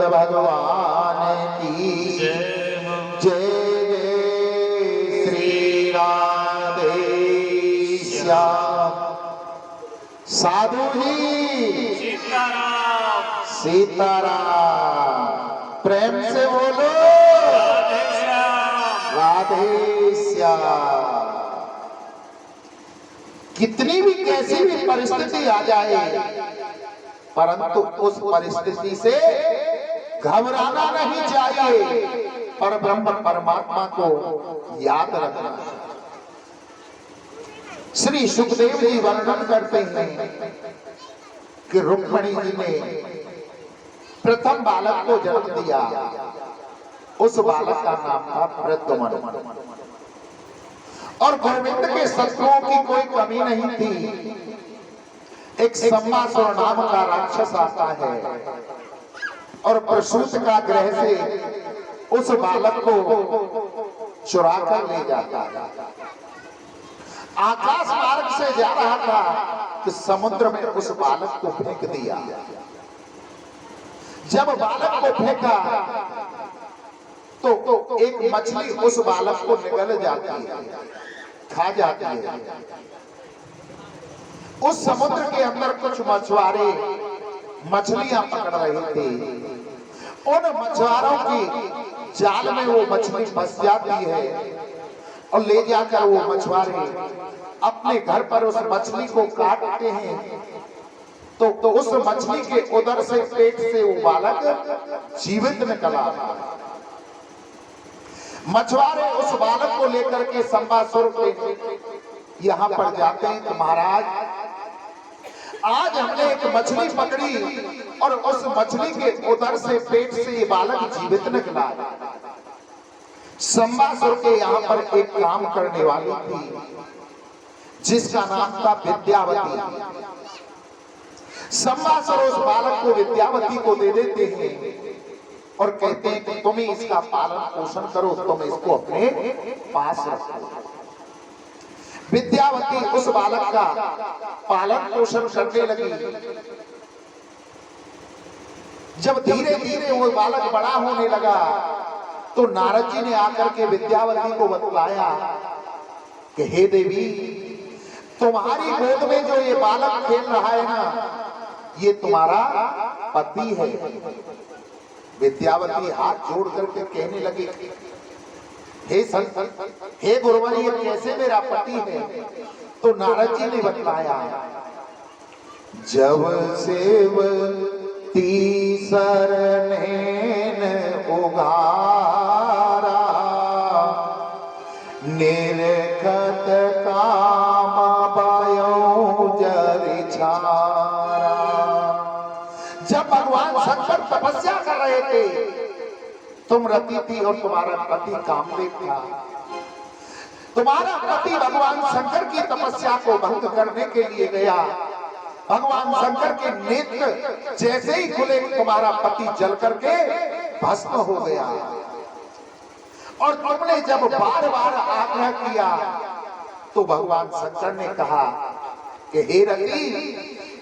भगवान की जय जय श्री राधे श्याम। साधु ही सीताराम सीताराम, प्रेम से बोलो राधे श्याम। राधे श्याम। कितनी भी कैसी भी परिस्थिति आ जाए, परंतु उस परिस्थिति से घबराना नहीं चाहिए, पर ब्रह्म परमात्मा को याद रखना। श्री सुखदेव जी वर्णन करते हैं कि रुक्मिणी जी ने प्रथम बालक को जन्म दिया। उस बालक का नाम था प्रद्युम्न, और गोविंद के शत्रुओं की कोई कमी नहीं थी। एक सम्मासुर नाम का राक्षस आता है और प्रसूत का ग्रह से उस बालक को चुरा कर ले जाता है। आकाश मार्ग से जा रहा था कि समुद्र में उस बालक को फेंक दिया। जब बालक को फेंका तो एक मछली उस बालक को निगल जाती है, खा जाती है। उस समुद्र के अंदर कुछ मछुआरे मछलियां पकड़ रहे थे। उन मछुआरों की जाल में वो मछली फंस जाती है और ले जाकर वो मछुआरे अपने घर पर उस मछली को काटते हैं तो उस मछली के उदर से, पेट से वो बालक जीवित निकला। मछुआरे उस बालक को लेकर के संबासुर के यहाँ पर जाते हैं कि महाराज, आज हमने एक मछली पकड़ी और उस मछली के उदर से, पेट से ये बालक जीवित निकला। संबासुर के यहाँ पर एक काम करने वाली थी जिसका नाम था विद्यावती। संबासुर उस बालक को विद्यावती को दे देते हैं और कहते हैं कि तुम ही इसका पालन पोषण करो, तुम इसको अपने पास रखो। विद्यावती उस बालक का पालन पोषण करने लगी। जब धीरे धीरे वो बालक बड़ा होने लगा तो नारद जी ने आकर के विद्यावती को बतलाया कि हे देवी, तुम्हारी गोद में जो ये बालक खेल रहा है ना, ये तुम्हारा पति है। विद्यावती हाथ जोड़ करके कहने लगी, हे संत, हे गुरुवर, ये कैसे मेरा पति है? तो नारद जी ने बतलाया, जब सेवती सरनेन उघारा, निरखत काम पायो जरि छारा। जब भगवान शंकर तपस्या कर रहे थे, तुम रति थी और तुम्हारा पति कामदेव था। तुम्हारा पति भगवान शंकर की तपस्या को भंग करने के लिए गया। भगवान शंकर के नेत्र जैसे ही खुले, तुम्हारा पति जल करके भस्म हो गया। और तुमने जब बार बार आग्रह किया तो भगवान शंकर ने कहा कि हे रति,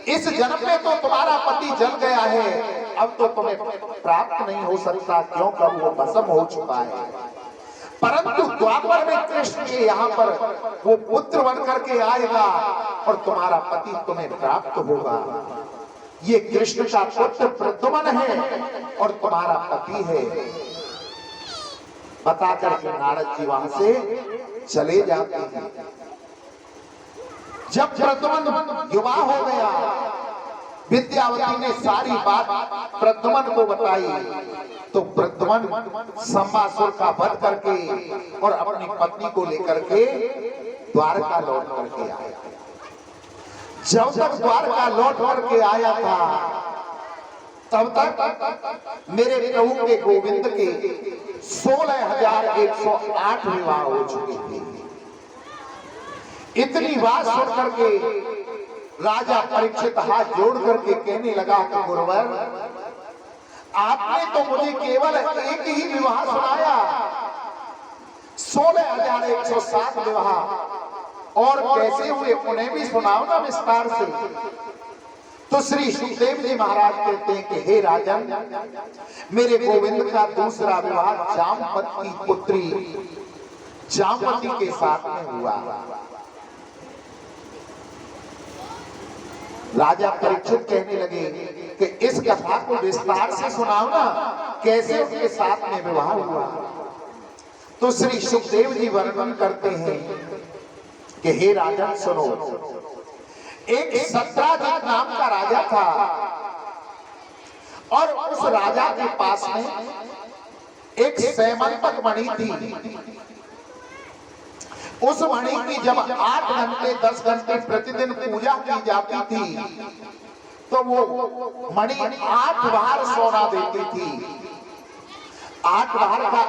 इस जन्म में तो तुम्हारा पति जल गया है, अब तो तुम्हें प्राप्त नहीं हो सकता, क्योंकि वो भस्म हो चुका है। परंतु द्वापर में कृष्ण के यहाँ पर वो पुत्र बन करके आएगा और तुम्हारा पति तुम्हें प्राप्त होगा। ये कृष्ण का पुत्र प्रद्युम्न है और तुम्हारा पति है। बता करके नारद जी वहां से चले जाते हैं। जब प्रद्युम्न युवा हो गया, विद्यावती ने सारी बात प्रद्युम्न को बताई तो प्रद्युम्न संबासुर का वध करके और अपनी पत्नी को लेकर के द्वारका लौट करके आया। जब तक द्वारका लौट करके आया था, तब तक मेरे प्रभु के गोविंद के 16,108 विवाह हो चुके थे। इतनी बात सुन करके राजा परीक्षित हाथ जोड़ करके कहने लगा कि गुरुवर, आपने तो मुझे केवल एक ही विवाह सुनाया, 16,107 विवाह और कैसे हुए उन्हें भी सुनाओ ना विस्तार से। तो श्री सुखदेव जी महाराज कहते हैं कि हे राजन, मेरे गोविंद का दूसरा विवाह जामवत की पुत्री जामवती के साथ में हुआ। राजा परीक्षित कहने लगे कि इस कथा को विस्तार से सुनाओ ना, कैसे उसके साथ में विवाह हुआ। तो श्री सुखदेव जी वर्णन करते हैं कि हे राजन सुनो, एक सत्राजित नाम का राजा था और उस राजा के पास में एक सैमंतक मणि थी। उस मणि की जब 8 घंटे 10 घंटे प्रतिदिन पूजा की जाती थी तो वो मणि 8 बार सोना देती थी। 8 बार का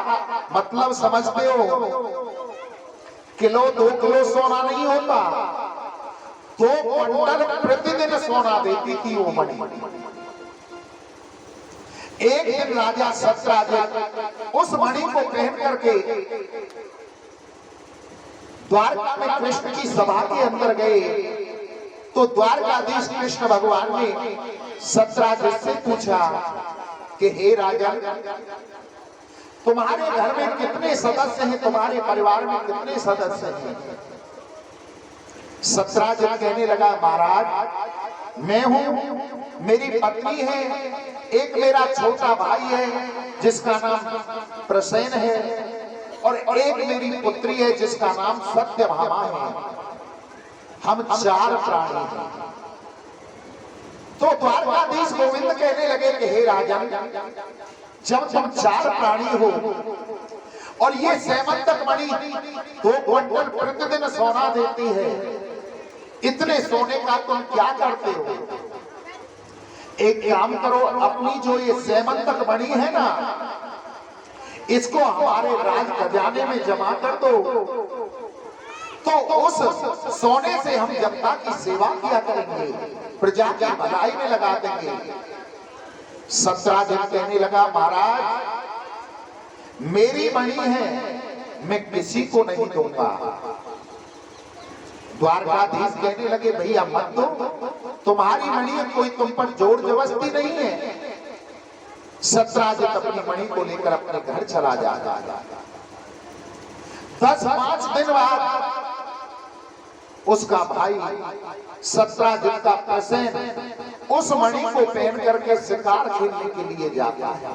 मतलब समझते हो? किलो 2 किलो सोना नहीं होता, 2 क्विंटल प्रतिदिन सोना देती थी वो मणि। एक दिन राजा सत्राजित उस मणि को पहन करके द्वारका में कृष्ण की सभा के अंदर गए तो द्वारकाधीश कृष्ण भगवान ने सत्राजित से पूछा कि हे राजा, तुम्हारे घर में कितने सदस्य हैं, तुम्हारे परिवार में कितने सदस्य हैं? सत्राजित कहने लगा, महाराज मैं हूं, मेरी पत्नी है, एक मेरा छोटा भाई है जिसका नाम प्रसेन है और एक मेरी पुत्री है जिसका नाम सत्यभामा है। हम 4 प्राणी हैं। तो द्वारकाधीश गोविंद कहने लगे कि हे राजन, जब तुम 4 प्राणी हो और ये सेमंतक मणि 2 क्विंटल प्रतिदिन सोना देती है, इतने सोने का तुम क्या करते हो? एक काम करो, अपनी जो ये सेमंतक मणि है ना, इसको हमारे राज खजाने में जमा कर दो, तो उस सोने से हम जनता की सेवा किया करेंगे, प्रजा की भलाई में लगा देंगे। सत्राजित कहने लगा, महाराज मेरी मणि है, मैं किसी को नहीं दूंगा। द्वारकाधीश कहने लगे, भैया मत दो, तुम्हारी मणि है, कोई तुम पर जोर जबरदस्ती नहीं है। सत्राजित अपनी मणि को लेकर अपने घर चला जाता। 10-5 दिन बाद उसका भाई सत्राजित का प्रसेन उस मणि को पहन करके शिकार खेलने के लिए जाता है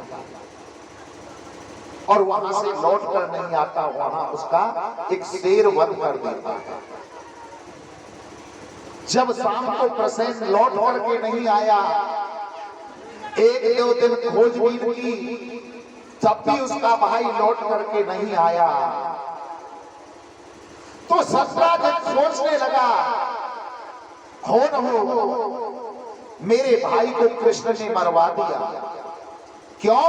और वहां से लौट कर नहीं आता। वहां उसका एक शेर वध कर देता है। जब शाम को प्रसेन लौट करके नहीं आया, 1-2 दिन खोजबीन की, तब भी उसका भाई लौट करके नहीं आया। तो सत्राजित सोचने लगा, हो न हो मेरे भाई को कृष्ण ने मरवा दिया। क्यों?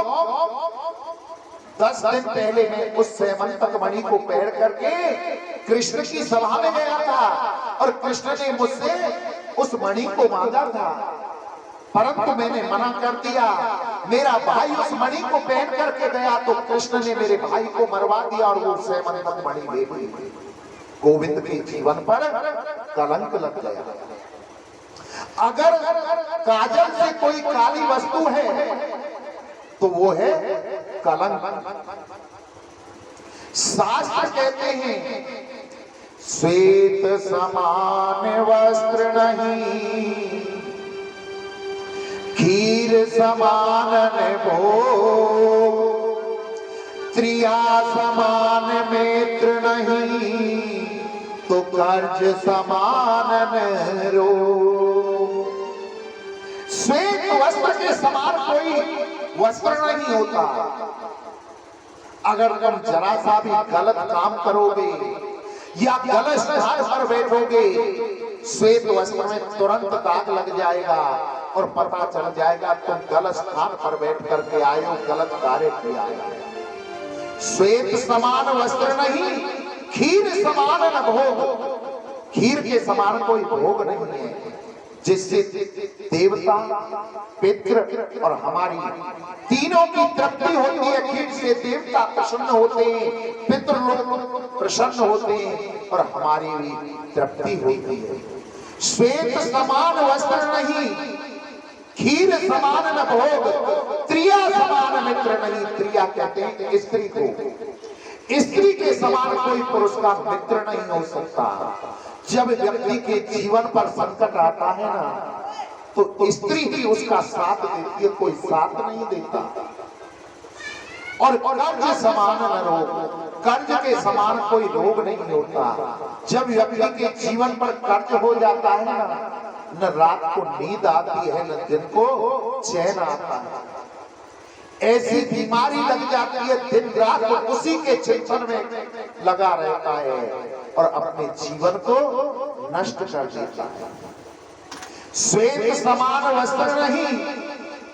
10 दिन पहले मैं उस सेमंतक मणि को पहन करके कृष्ण की सभा में गया था और कृष्ण ने मुझसे उस मणि को मांगा था, परंतु मैंने मना कर दिया। मेरा भाई उस मणि को पहन करके गया तो कृष्ण ने मेरे भाई को मरवा दिया और वो सेमंतक मणि ले गई। गोविंद के जीवन पर कलंक लग गया। अगर काजल से कोई काली वस्तु है तो वो है कलंक। शास्त्र कहते हैं, श्वेत समान वस्त्र नहीं, खीर समान भोग, त्रिया समान मित्र नहीं, तो कर्ज समान रो। श्वेत वस्त्र के समान कोई वस्त्र नहीं होता। अगर तुम जरा सा भी गलत काम करोगे या गलत स्थान पर बैठोगे, श्वेत वस्त्र में तुरंत दाग लग जाएगा और पता चल जाएगा तुम गलत स्थान पर बैठ करके आए हो, गलत कार्य किया है। श्वेत समान वस्त्र नहीं, खीर समान न भोग। खीर के समान कोई भोग नहीं है जिससे देवता, पितृ और हमारी तीनों की तृप्ति होती है। खीर से देवता प्रसन्न होते हैं, पितृ लोग प्रसन्न होते हैं और हमारी भी तृप्ति होती है। श्वेत समान वस्त्र नहीं, खीर समान न भोग, त्रिया समान मित्र नहीं। त्रिया कहते हैं स्त्री को। स्त्री के समान कोई पुरुष का मित्र नहीं हो सकता। जब व्यक्ति के जीवन पर संकट आता है ना, तो स्त्री ही उसका साथ देती है, कोई साथ नहीं देता। और कर्ज समान न रोग, कर्ज के समान कोई रोग नहीं होता। जब व्यक्ति के जीवन पर कर्ज हो जाता है ना, न रात को नींद आती है, न दिन को चैन आता है। ऐसी बीमारी लग जाती है, दिन रात उसी के चिंतन में लगा रहता है और अपने जीवन को नष्ट कर देता है। श्वेत समान वस्त्र नहीं,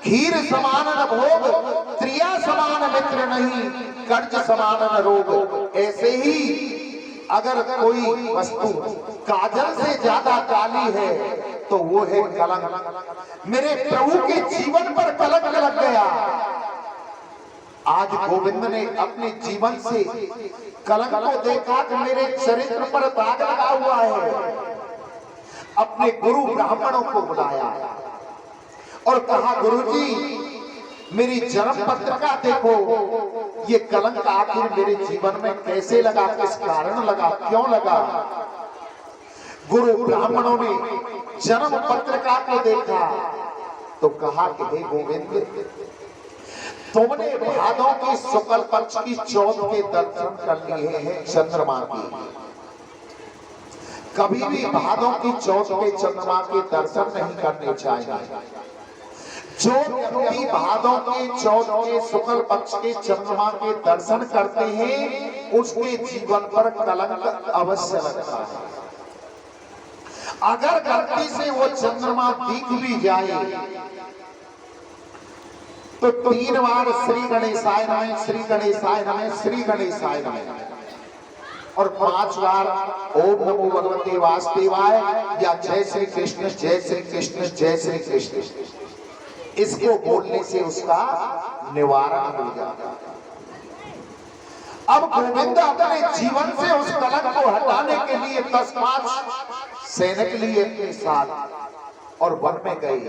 खीर समान न भोग, त्रिया समान मित्र नहीं, कर्ज समान न रोग। ऐसे ही अगर कोई वस्तु काजल से ज्यादा काली है तो वो है कलंक। मेरे प्रभु के जीवन पर कलंक लग गया। आज गोविंद ने अपने जीवन से कलंक को देखा कि मेरे चरित्र पर दाग लगा हुआ है। अपने गुरु ब्राह्मणों को बुलाया और कहा, गुरुजी मेरी जन्म पत्रिका देखो, ये कलंक आखिर मेरे जीवन में कैसे लगा, किस कारण लगा, क्यों लगा। गुरु ब्राह्मणों ने जन्म पत्रिका को देखा तो कहा कि हे गोविंद, तुमने भादों की शुक्ल पक्ष की चौथ के दर्शन कर लिए हैं चंद्रमा की। कभी भी भादों की चौथ के चंद्रमा के दर्शन नहीं करने चाहिए। जो व्यक्ति भादों के चौथ के शुक्ल पक्ष के चंद्रमा के दर्शन करते हैं उसके जीवन पर कलंक अवश्य लगता है। अगर गलती से वो चंद्रमा दिख भी जाए तो 3 बार श्री गणेशाय नमः, श्री गणेशाय नमः, श्री गणेशाय नमः और 5 बार ओम नमो भगवते वासुदेवाय या जय श्री कृष्ण, जय श्री कृष्ण, जय श्री कृष्ण, इसको बोलने से उसका निवारण हो जाता है। अब गोविंद अपने जीवन से उस कलंक को हटाने के लिए 10-5 सैनिक लिए अपने साथ और वन में गए।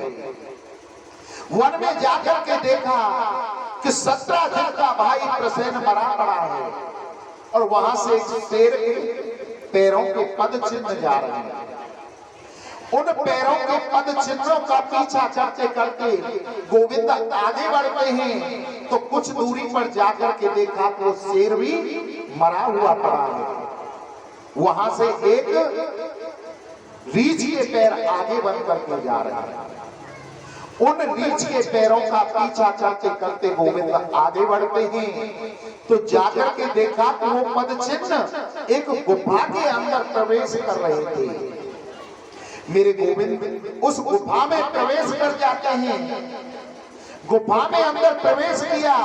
वन में जाकर के देखा कि 17 दिन का भाई प्रसेन मरा पड़ा है और वहां से एक शेर के पैरों के पद चिन्ह जा रहे हैं। उन पैरों के पद चिन्हों का पीछा करते करते गोविंद आगे बढ़ते हैं तो कुछ दूरी पर जाकर के देखा तो शेर भी मरा हुआ पड़ा है। वहां से एक रीछ के पैर आगे बढ़ करके जा रहे हैं। उन रीछ के पैरों का पीछा करते करते गोविंद आगे बढ़ते हैं तो जाकर के देखा कि वो पद चिन्ह एक गुफा के अंदर प्रवेश कर रहे थे। मेरे गोविंद उस गुफा में प्रवेश कर जाते हैं। गुफा में अंदर प्रवेश किया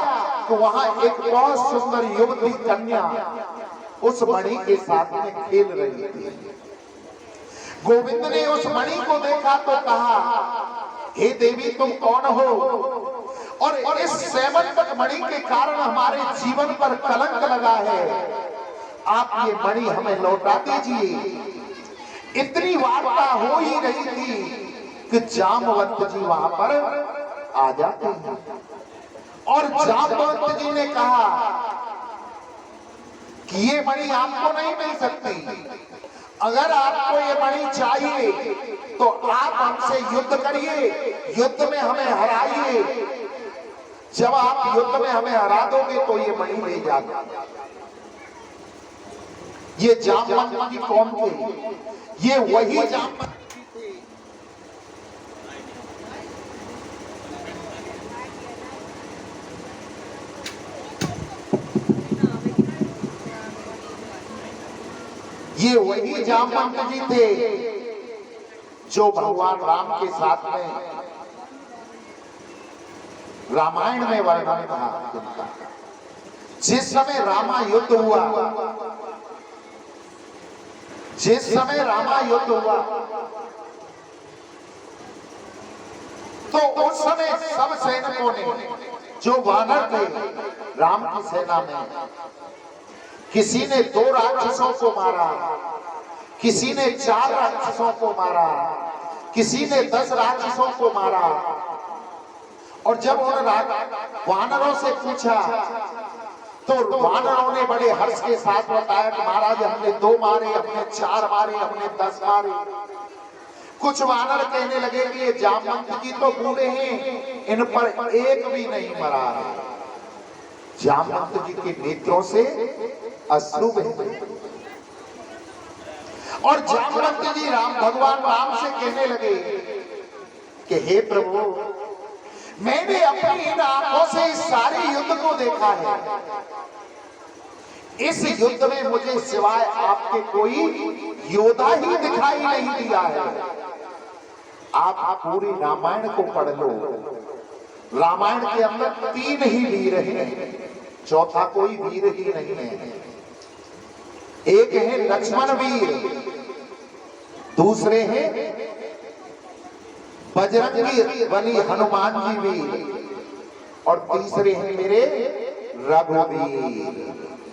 तो वहां एक बहुत सुंदर युवती कन्या उस मणि के साथ में खेल रही थी। गोविंद ने उस मणि को देखा तो कहा, हे देवी तुम कौन हो और इस सेवन मणि के कारण हमारे जीवन पर कलंक लगा है, आप ये मणि हमें लौटा दीजिए। इतनी वार्ता हो ही रही थी कि जामवंत जी वहां पर आ जाते हैं और जामवंत जी ने कहा कि ये मणि आपको नहीं मिल सकती। अगर आपको ये मणि चाहिए तो आप हमसे युद्ध करिए, युद्ध में हमें हराइए। जब आप युद्ध में हमें हरा दोगे तो ये मणि ले जाना। ये जामवंत जी कौन थे? ये वही जामवंत थे ये वही जामवंत जी थे जो भगवान राम के साथ में रामायण में वर्णन था। जिस समय रामा युद्ध हुआ, जिस समय रामा युद्ध हुआ तो उस समय सब सैनिकों ने जो वानर थे राम की सेना में, किसी ने 2 राक्षसों को मारा, किसी ने 4 राक्षसों को मारा, किसी ने 10 राक्षसों को मारा। और जब उन वानरों से पूछा तो वानरों ने बड़े हर्ष के साथ बताया कि महाराज हमने 2 मारे, हमने 4 मारे, हमने 10 मारे। कुछ वानर कहने लगे कि ये जामवंत जी तो बूढ़े हैं, इन पर एक भी नहीं मरा है। जामवंत जी के नेत्रों से अश्रु बहे और जामवंत जी भगवान राम से कहने लगे कि हे प्रभु, मैंने अपनी इन आंखों से इस सारे युद्ध को देखा है। इस युद्ध में मुझे सिवाय आपके कोई योद्धा ही दिखाई नहीं दिया है। आप पूरी रामायण को पढ़ लो। रामायण के अंदर 3 ही वीर हैं, चौथा कोई वीर ही नहीं है। एक है लक्ष्मण वीर, दूसरे हैं बजरंगी बली हनुमान जी वीर और तीसरे हैं मेरे रघुवीर,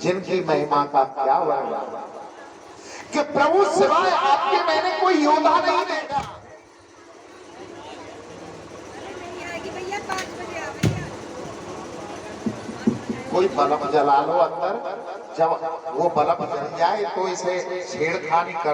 जिनकी महिमा का क्या वर्णन कि प्रभु सिवाय आपके मैंने कोई योद्धा नहीं देखा। कोई बल्ब जला लो अंदर, जब वो बल्ब जल जाए तो इसे छेड़खानी कर